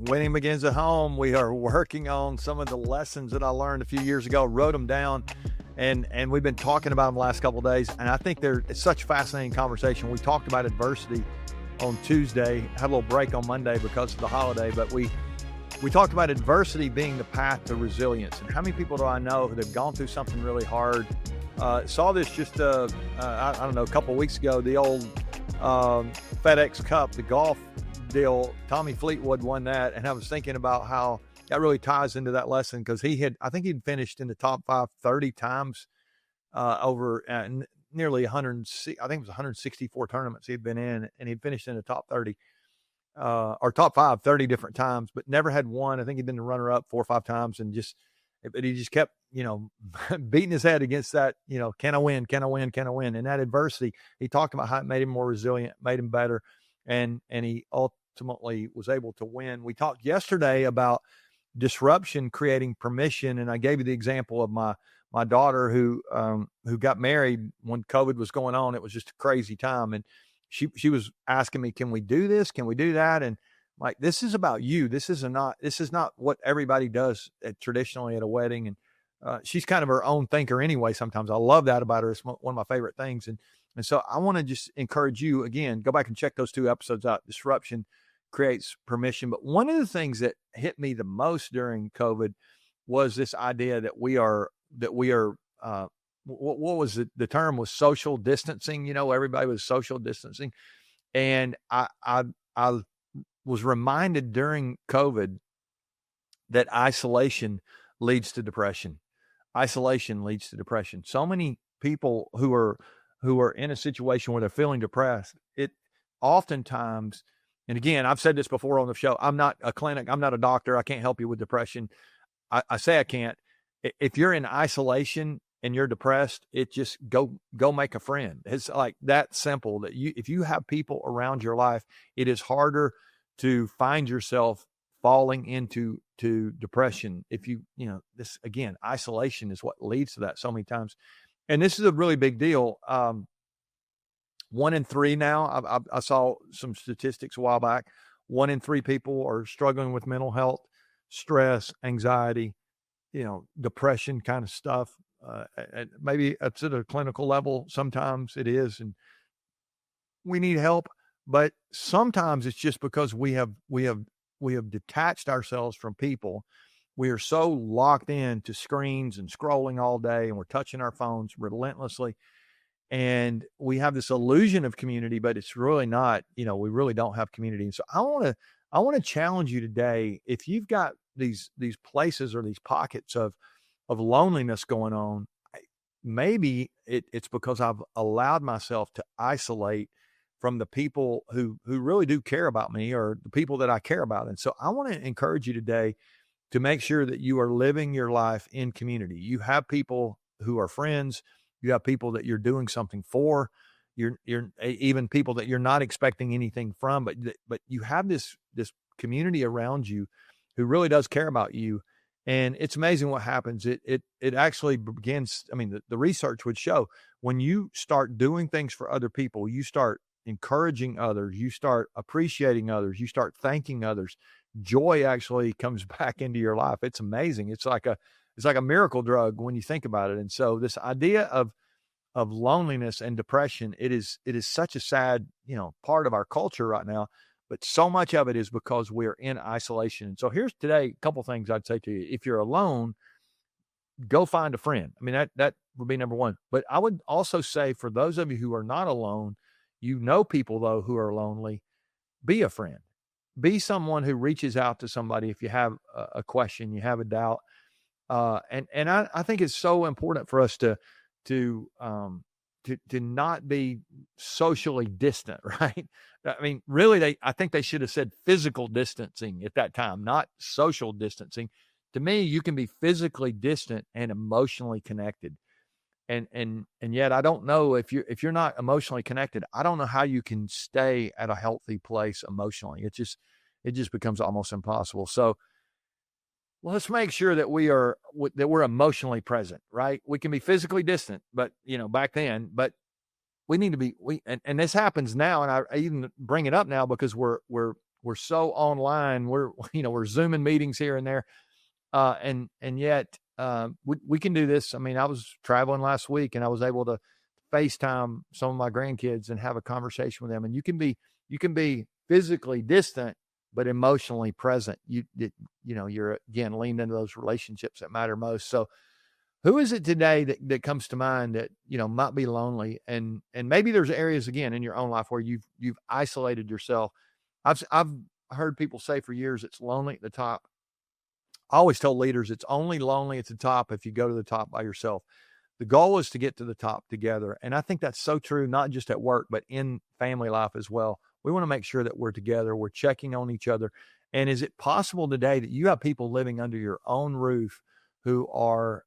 Winning begins at home. We are working on some of the lessons that I learned a few years ago, wrote them down, and we've been talking about them the last couple of days. And I think it's such a fascinating conversation. We talked about adversity on Tuesday, had a little break on Monday because of the holiday, but we talked about adversity being the path to resilience. And how many people do I know that have gone through something really hard? Saw this just, I don't know, a couple of weeks ago, the old FedEx Cup, the golf deal. Tommy Fleetwood won that. And I was thinking about how that really ties into that lesson, because I think he'd finished in the top 30 times over nearly 100, I think it was 164 tournaments he'd been in, and he'd finished in the top 30 or top 30 different times, but never had won. I think he'd been the runner up 4 or 5 times, but he just kept, beating his head against that, can I win? Can I win? Can I win? And that adversity, he talked about how it made him more resilient, made him better. And he ultimately was able to win. We talked yesterday about disruption creating permission. And I gave you the example of my daughter who got married when COVID was going on. It was just a crazy time. And she was asking me, can we do this? Can we do that? And like, this is about you. This is not what everybody does traditionally at a wedding. And she's kind of her own thinker anyway. Sometimes I love that about her. It's one of my favorite things. And so I want to just encourage you, again, go back and check those 2 episodes out. Disruption creates permission. But one of the things that hit me the most during COVID was this idea that we are what was it? The term was social distancing. Everybody was social distancing. And I was reminded during COVID that isolation leads to depression. Isolation leads to depression. So many people who are in a situation where they're feeling depressed, it oftentimes, and again, I've said this before on the show, I'm not a clinic, I'm not a doctor, I can't help you with depression. I say I can't. If you're in isolation and you're depressed, it just go make a friend. It's like that simple, that if you have people around your life, it is harder to find yourself falling into depression. If this, again, isolation is what leads to that so many times. And this is a really big deal. 1 in 3 now, I saw some statistics a while back. 1 in 3 people are struggling with mental health, stress, anxiety, depression kind of stuff. Maybe it's at a clinical level. Sometimes it is, and we need help. But sometimes it's just because we have detached ourselves from people. We are so locked in to screens and scrolling all day, and we're touching our phones relentlessly. And we have this illusion of community, but it's really not, we really don't have community. And so I want to challenge you today. If you've got these places or these pockets of loneliness going on, maybe it's because I've allowed myself to isolate from the people who really do care about me, or the people that I care about. And so I want to encourage you today to make sure that you are living your life in community. You have people who are friends. You have people that you're doing something for. You're even people that you're not expecting anything from, but you have this community around you who really does care about you. And it's amazing what happens. It actually begins. I mean, the research would show, when you start doing things for other people, you start encouraging others, you start appreciating others, you start thanking others, joy actually comes back into your life. It's amazing. It's like a miracle drug when you think about it. And so this idea of loneliness and depression, it is such a sad, part of our culture right now, but so much of it is because we're in isolation. And so here's today, a couple things I'd say to you. If you're alone, go find a friend. I mean, that would be number one. But I would also say, for those of you who are not alone, people though who are lonely, be a friend. Be someone who reaches out to somebody if you have a question, you have a doubt. And I think it's so important for us to not be socially distant, right? I mean, really, I think they should have said physical distancing at that time, not social distancing. To me, you can be physically distant and emotionally connected. And yet I don't know, if you're not emotionally connected, I don't know how you can stay at a healthy place emotionally. It just becomes almost impossible. So let's make sure that we're emotionally present, right? We can be physically distant, but back then, but we need to be, and this happens now. And I even bring it up now because we're we're so online. We're we're Zooming meetings here and there, and yet we can do this. I mean, I was traveling last week, and I was able to FaceTime some of my grandkids and have a conversation with them. And you can be physically distant, but emotionally present. You're again leaned into those relationships that matter most. So who is it today that comes to mind that, might be lonely, and maybe there's areas again in your own life where you've isolated yourself. I've heard people say for years it's lonely at the top. I always tell leaders it's only lonely at the top if you go to the top by yourself. The goal is to get to the top together. And I think that's so true, not just at work, but in family life as well. We want to make sure that we're together, we're checking on each other. And is it possible today that you have people living under your own roof who are,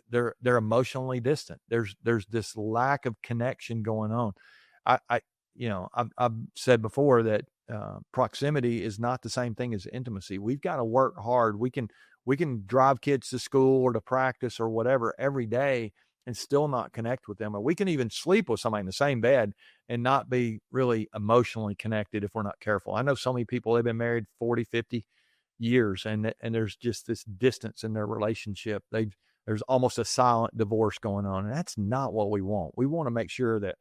they're emotionally distant? There's this lack of connection going on. I've said before that proximity is not the same thing as intimacy. We've got to work hard. We can drive kids to school or to practice or whatever every day and still not connect with them. Or we can even sleep with somebody in the same bed and not be really emotionally connected if we're not careful. I know so many people, they've been married 40, 50 years and there's just this distance in their relationship. There's almost a silent divorce going on. And that's not what we want. We want to make sure that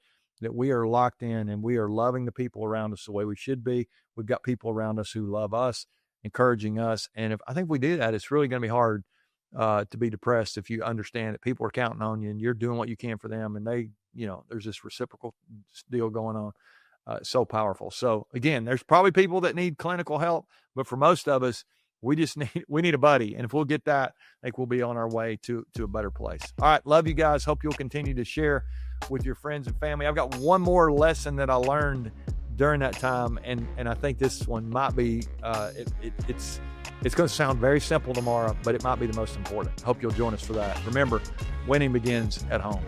we are locked in and we are loving the people around us the way we should be. We've got people around us who love us, encouraging us. And I think we do that, it's really going to be hard to be depressed if you understand that people are counting on you and you're doing what you can for them. And they, there's this reciprocal deal going on. So powerful. So again, there's probably people that need clinical help, but for most of us, we need a buddy. And if we'll get that, I think we'll be on our way to a better place. All right. Love you guys. Hope you'll continue to share with your friends and family. I've got one more lesson that I learned during that time. And I think this one might be, it's going to sound very simple tomorrow, but it might be the most important. Hope you'll join us for that. Remember, winning begins at home.